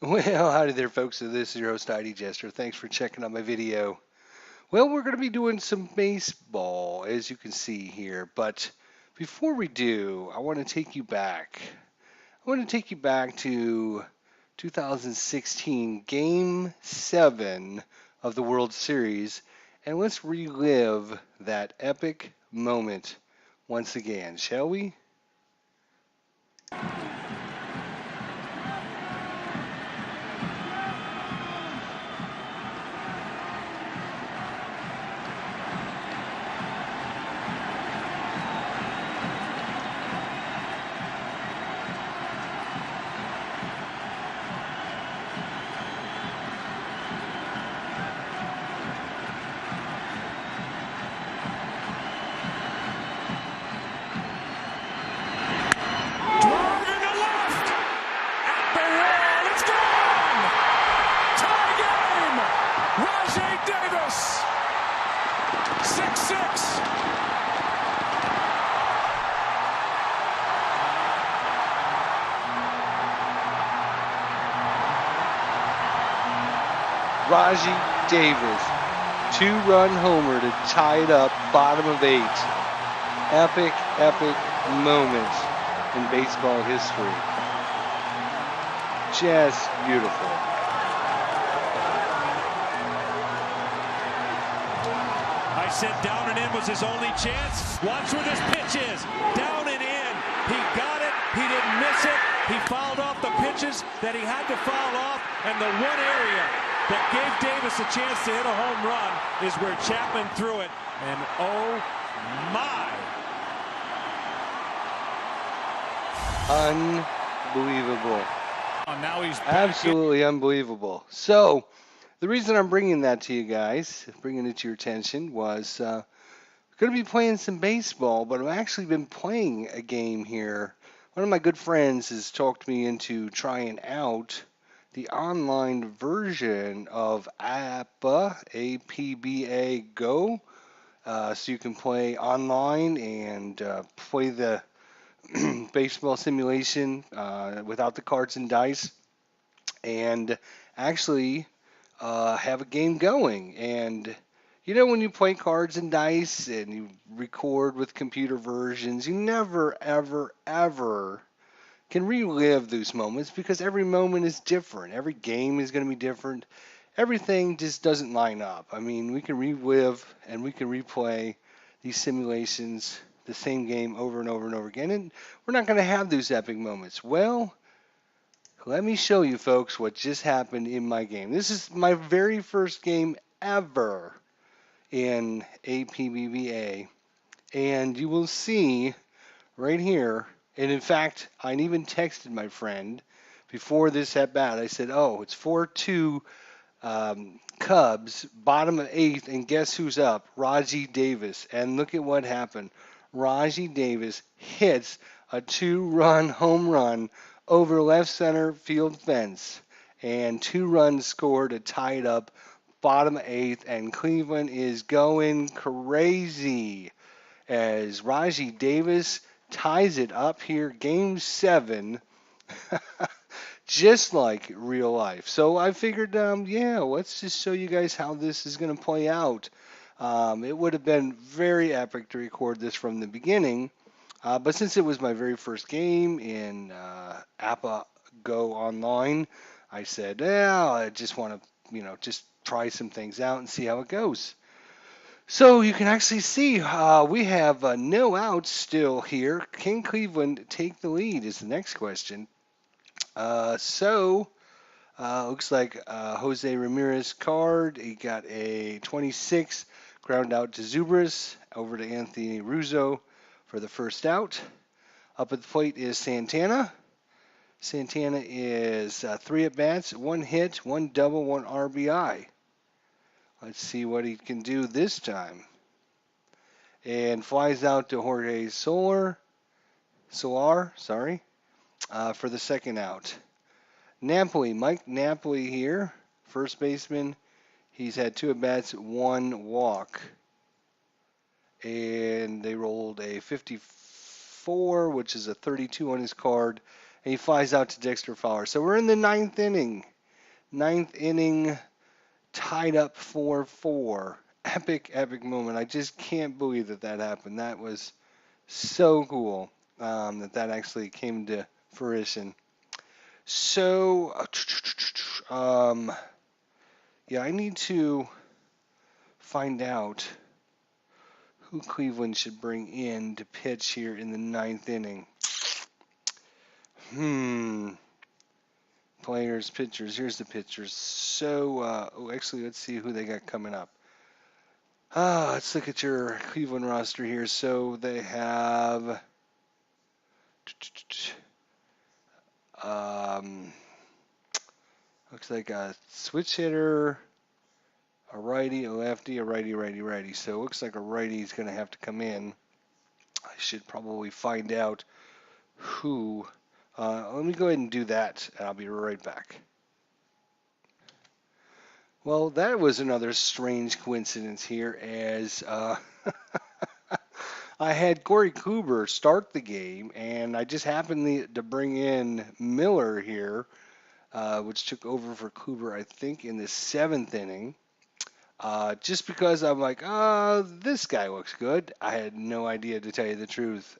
Well, howdy there, folks. So this is your host, ID Jester. Thanks for checking out my video. Well, we're going to be doing some baseball, as you can see here. But before we do, I want to take you back. I want to take you back to 2016, Game 7 of the World Series, and let's relive that epic moment once again, shall we? Raji Davis, two-run homer to tie it up, bottom of 8. Epic, epic moment in baseball history. Just beautiful. I said down and in was his only chance. Watch where this pitch is. Down and in. He got it. He didn't miss it. He fouled off the pitches that he had to foul off. And the one area that gave Davis a chance to hit a home run is where Chapman threw it. And oh my. Unbelievable. Now he's absolutely unbelievable. So the reason I'm bringing that to you guys, bringing it to your attention, was going to be playing some baseball, but I've actually been playing a game here. One of my good friends has talked me into trying out the online version of APBA, APBA Go. So you can play online and play the baseball simulation without the cards and dice, and actually have a game going. And you know, when you play cards and dice and you record with computer versions, you never, ever, ever can relive those moments because every moment is different. Every game is going to be different. Everything just doesn't line up. I mean, we can relive and we can replay these simulations, the same game over and over and over again, and we're not going to have those epic moments. Well, let me show you folks what just happened in my game. This is my very first game ever in APBA, and you will see right here, and in fact, I even texted my friend before this at bat. I said, oh, it's 4-2 Cubs, bottom of 8th, and guess who's up? Raji Davis. And look at what happened. Raji Davis hits a 2-run home run over left center field fence, and 2 runs scored to tie it up, bottom 8th, and Cleveland is going crazy as Raji Davis ties it up here, Game 7, just like real life. So I figured, yeah, let's just show you guys how this is going to play out. It would have been very epic to record this from the beginning, but since it was my very first game in APBA Go Online, I said, yeah, I just want to, just try some things out and see how it goes. So you can actually see we have no outs still here. Can Cleveland take the lead is the next question. Looks like Jose Ramirez card. He got a 26, ground out to Zubris, over to Anthony Rizzo for the first out. Up at the plate is Santana. Santana is 3 at-bats, 1 hit, 1 double, 1 RBI. Let's see what he can do this time. And flies out to Jorge Solar, for the second out. Mike Napoli here, first baseman. He's had 2 at-bats, 1 walk. And they rolled a 54, which is a 32 on his card. and he flies out to Dexter Fowler. So we're in the ninth inning. Ninth inning, tied up 4-4. Epic, epic moment. I just can't believe that that happened. That was so cool that actually came to fruition. So, yeah, I need to find out who Cleveland should bring in to pitch here in the ninth inning. Players, pitchers. Here's the pitchers. So, actually, let's see who they got coming up. Let's look at your Cleveland roster here. So they have looks like a switch hitter, a righty, a lefty, a righty, righty, righty. So it looks like a righty is going to have to come in. I should probably find out who. Let me go ahead and do that, and I'll be right back. Well, that was another strange coincidence here as I had Corey Kluber start the game, and I just happened to bring in Miller here, which took over for Kluber, I think, in the seventh inning. Just because I'm like, this guy looks good. I had no idea, to tell you the truth.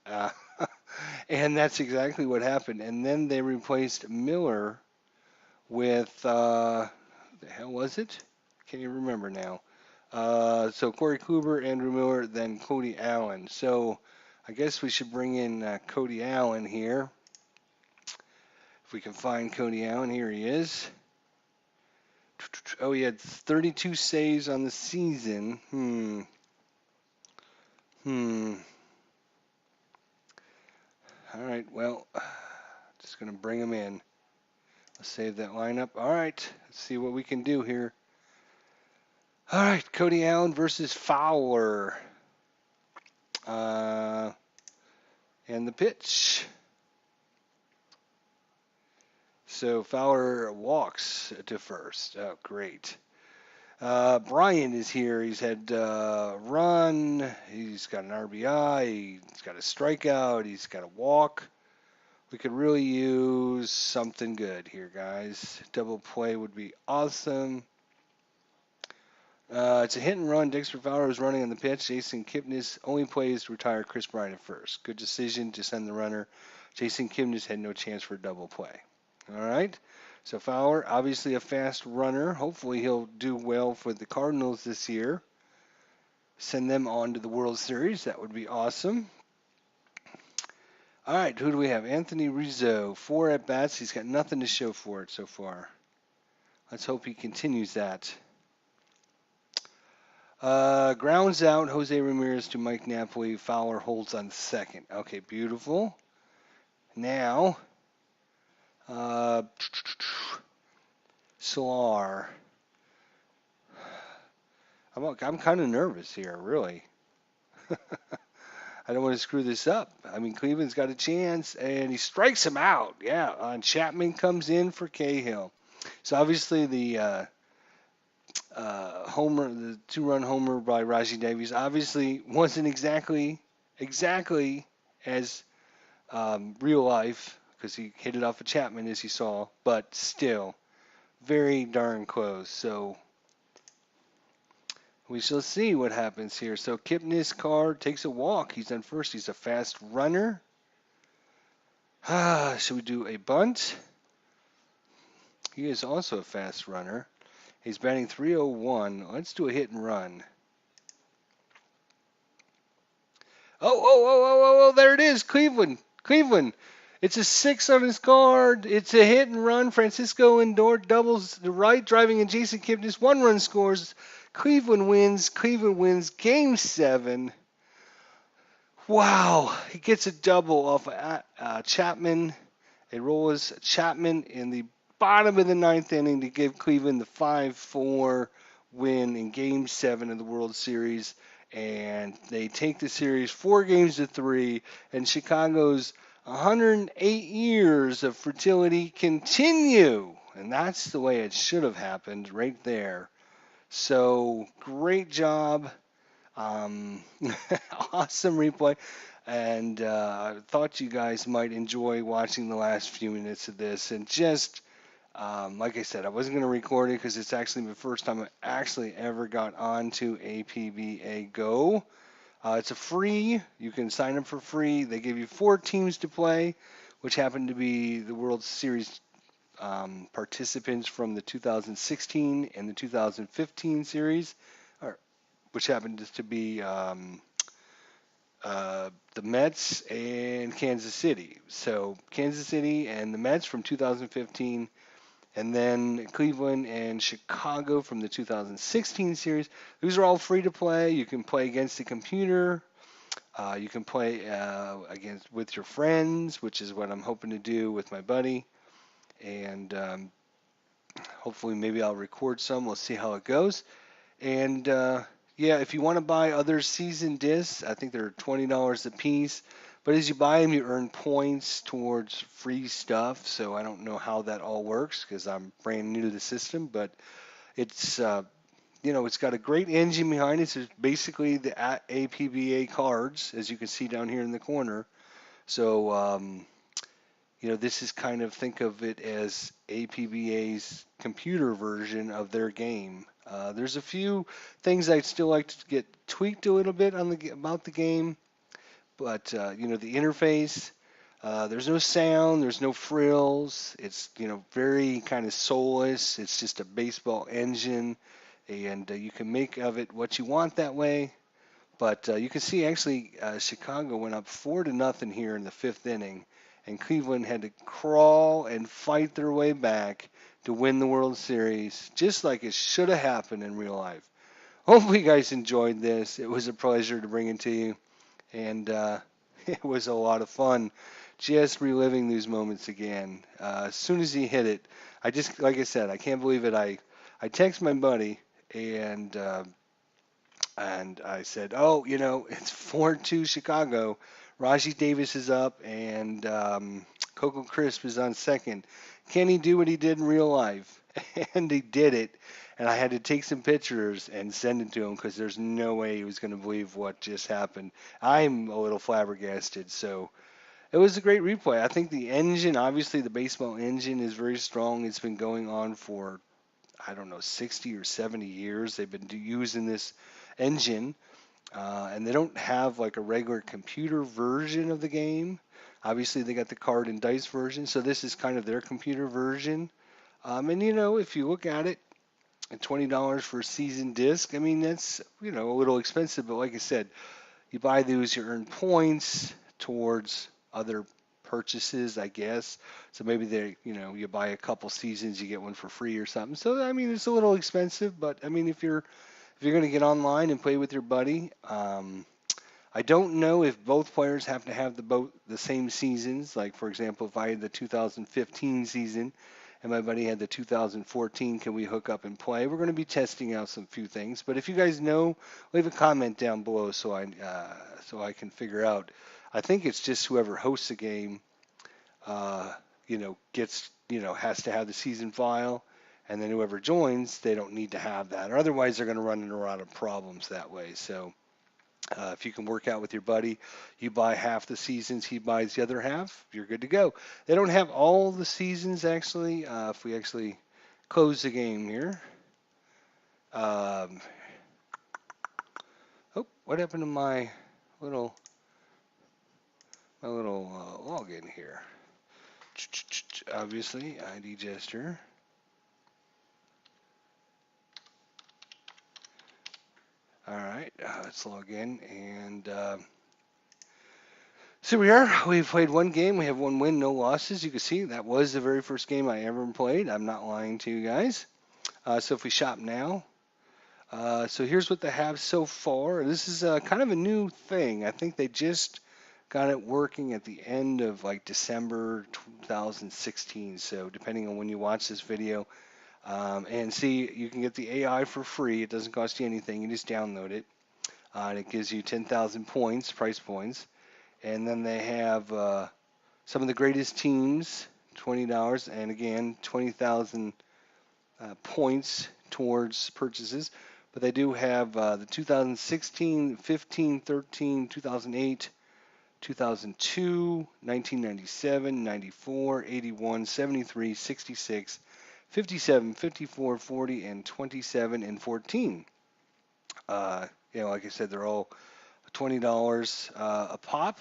And that's exactly what happened. And then they replaced Miller with, who the hell was it? Can't even remember now. So Corey Kluber, Andrew Miller, then Cody Allen. So I guess we should bring in Cody Allen here. If we can find Cody Allen, here he is. Oh, he had 32 saves on the season. All right, well, just going to bring him in. Let's save that lineup. All right, let's see what we can do here. All right, Cody Allen versus Fowler. And the pitch. So Fowler walks to first. Oh, great. Brian is here. He's had a run. He's got an RBI. He's got a strikeout. He's got a walk. We could really use something good here, guys. Double play would be awesome. It's a hit and run. Dexter Fowler is running on the pitch. Jason Kipnis only plays to retire Chris Bryant at first. Good decision to send the runner. Jason Kipnis had no chance for a double play. All right. So Fowler, obviously a fast runner. Hopefully he'll do well for the Cardinals this year. Send them on to the World Series. That would be awesome. All right, who do we have? Anthony Rizzo, 4 at-bats. He's got nothing to show for it so far. Let's hope he continues that. Grounds out, Jose Ramirez to Mike Napoli. Fowler holds on second. Okay, beautiful. Now, Solar. I'm kind of nervous here, really. I don't want to screw this up. I mean, Cleveland's got a chance, and he strikes him out. Yeah, Chapman comes in for Cahill. So obviously the homer, the 2-run homer by Raji Davies, obviously wasn't exactly as real life, because he hit it off of Chapman, as you saw, but still very darn close. So we shall see what happens here. So Kipnis Carr takes a walk. He's on first. He's a fast runner. Should we do a bunt? He is also a fast runner. He's batting .301. Let's do a hit and run. Oh, there it is. Cleveland. It's a 6 on his card. It's a hit and run. Francisco Lindor doubles the right, driving in Jason Kipnis. 1 run scores. Cleveland wins. Game 7. Wow. He gets a double off of Chapman. It rolls Chapman in the bottom of the ninth inning to give Cleveland the 5-4 win in Game 7 of the World Series. And they take the series 4-3, and Chicago's 108 years of fertility continue. And that's the way it should have happened right there. So great job. Awesome replay. and I thought you guys might enjoy watching the last few minutes of this. And just like I said, I wasn't going to record it because it's actually the first time I actually ever got onto APBA Go. It's a free. You can sign up for free. They give you 4 teams to play, which happen to be the World Series participants from the 2016 and the 2015 series, or, which happened to be the Mets and Kansas City. So Kansas City and the Mets from 2015, and then Cleveland and Chicago from the 2016 series. These are all free to play. You can play against the computer. You can play against with your friends, which is what I'm hoping to do with my buddy. And hopefully, maybe I'll record some. We'll see how it goes. And yeah, if you want to buy other season discs, I think they're $20 a piece. But as you buy them, you earn points towards free stuff. So I don't know how that all works because I'm brand new to the system. But it's it's got a great engine behind it. It's basically the APBA cards, as you can see down here in the corner. So this is kind of, think of it as APBA's computer version of their game. There's a few things I'd still like to get tweaked a little bit on about the game, but the interface. There's no sound, there's no frills. It's very kind of soulless. It's just a baseball engine, and you can make of it what you want that way. But you can see actually Chicago went up 4-0 here in the fifth inning, and Cleveland had to crawl and fight their way back to win the World Series, just like it should have happened in real life. Hopefully, you guys enjoyed this. It was a pleasure to bring it to you, and it was a lot of fun just reliving these moments again. As soon as he hit it, I just, like I said, I can't believe it. I text my buddy, and I said, "Oh, it's 4-2 Chicago. Raji Davis is up, and Coco Crisp is on second. Can he do what he did in real life?" And he did it. And I had to take some pictures and send it to him because there's no way he was going to believe what just happened. I'm a little flabbergasted. So it was a great replay. I think the engine, obviously, the baseball engine is very strong. It's been going on for, I don't know, 60 or 70 years. They've been using this engine, and they don't have like a regular computer version of the game. Obviously, they got the card and dice version, so this is kind of their computer version. And if you look at it, at $20 for a season disc, I mean that's a little expensive, but like I said, you buy those, you earn points towards other purchases, I guess. So maybe you buy a couple seasons, you get one for free or something. So I mean, it's a little expensive, but I mean, if you're going to get online and play with your buddy, I don't know if both players have to have the same seasons. Like for example, if I had the 2015 season and my buddy had the 2014, can we hook up and play? We're going to be testing out some few things. But if you guys know, leave a comment down below so I can figure out. I think it's just whoever hosts the game, gets has to have the season file, and then whoever joins, they don't need to have that, or otherwise they're going to run into a lot of problems that way. So if you can work out with your buddy, you buy half the seasons, he buys the other half, you're good to go. They don't have all the seasons actually. If we actually close the game here, um, oh, what happened to little my little login here? Obviously, ID gesture. All right, let's log in, and so we are. We've played one game. We have one win, no losses. You can see that was the very first game I ever played. I'm not lying to you guys. So if we shop now, so here's what they have so far. This is kind of a new thing. I think they just got it working at the end of like December 2016. So depending on when you watch this video, and see, you can get the AI for free. It doesn't cost you anything. You just download it, and it gives you 10,000 points, price points. And then they have some of the greatest teams, $20, and again, 20,000 points towards purchases. But they do have the 2016, 15, 13, 2008, 2002, 1997, 94, 81, 73, 66, 57, 54, 40, and 27 and 14. Like I said, they're all $20 a pop.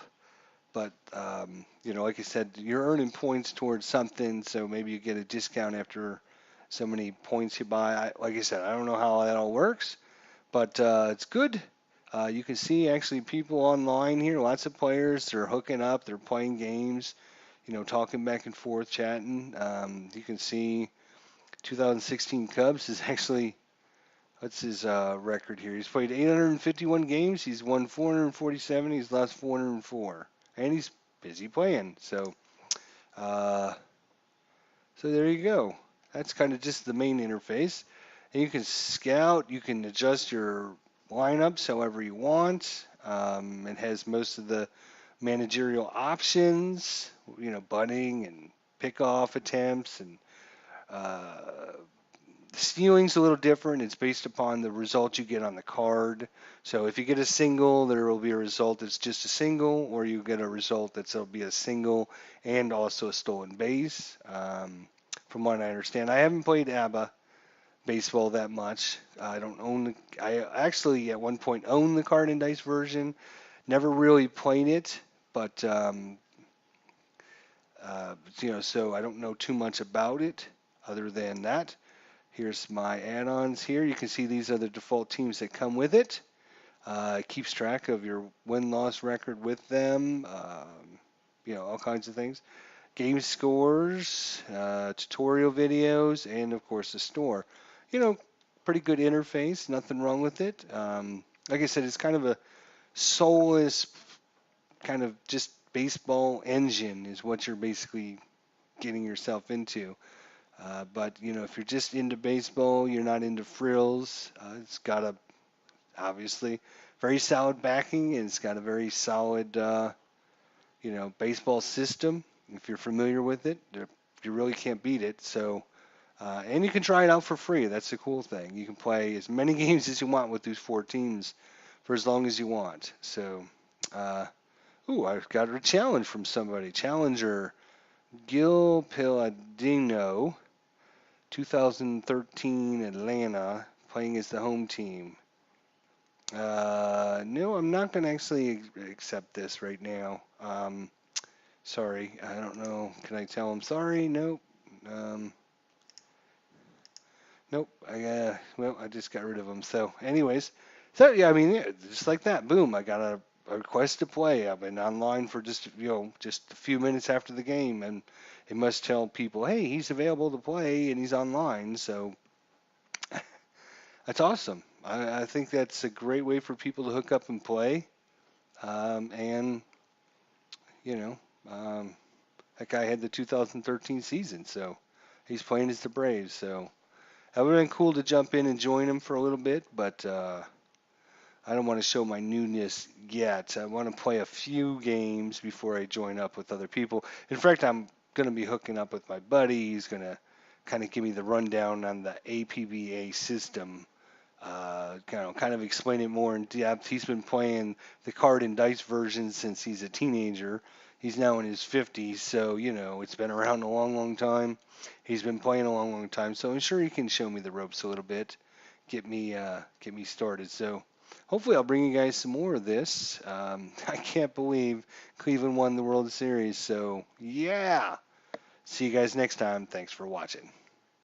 But like I said, you're earning points towards something, so maybe you get a discount after so many points you buy. Like I said, I don't know how that all works, but it's good. You can see actually people online here, lots of players. They're hooking up, they're playing games, talking back and forth, chatting. You can see 2016 Cubs is actually, what's his record here? He's played 851 games. He's won 447. He's lost 404, and he's busy playing. Uh, so there you go. That's kind of just the main interface. And you can scout, you can adjust your lineups however you want. It has most of the managerial options, bunting and pickoff attempts, and uh, the stealing's a little different. It's based upon the result you get on the card. So if you get a single, there will be a result that's just a single, or you get a result that'll be a single and also a stolen base. From what I understand, I haven't played ABBA baseball that much. I don't own I actually at one point owned the card and dice version. Never really played it, but so I don't know too much about it other than that. Here's my add-ons here. You can see these are the default teams that come with it. It keeps track of your win-loss record with them, all kinds of things. Game scores, tutorial videos, and of course the store. Pretty good interface, nothing wrong with it. Like I said, it's kind of a soulless, kind of just baseball engine is what you're basically getting yourself into. But if you're just into baseball, you're not into frills. It's got a obviously very solid backing, and it's got a very solid baseball system. If you're familiar with it, you really can't beat it. So, and you can try it out for free. That's the cool thing. You can play as many games as you want with these four teams for as long as you want. So, I've got a challenge from somebody. Challenger Gil Piladino. 2013 Atlanta, playing as the home team. No, I'm not going to actually accept this right now. Sorry, I don't know. Can I tell him sorry? Nope. Um, nope. I just got rid of him. So, anyways, yeah, I mean, yeah, just like that, boom, I got a request to play. I've been online for just a few minutes after the game, and it must tell people, hey, he's available to play and he's online. So that's awesome. I think that's a great way for people to hook up and play. And you know, um, that guy had the 2013 season, so he's playing as the Braves. So that would have been cool to jump in and join him for a little bit, but I don't want to show my newness yet. I want to play a few games before I join up with other people. In fact, I'm going to be hooking up with my buddy. He's going to kind of give me the rundown on the APBA system. Kind of explain it more in depth. He's been playing the card and dice version since he's a teenager. He's now in his 50s, so it's been around a long, long time. He's been playing a long, long time, so I'm sure he can show me the ropes a little bit, get me started. So hopefully I'll bring you guys some more of this. I can't believe Cleveland won the World Series, so yeah. See you guys next time. Thanks for watching.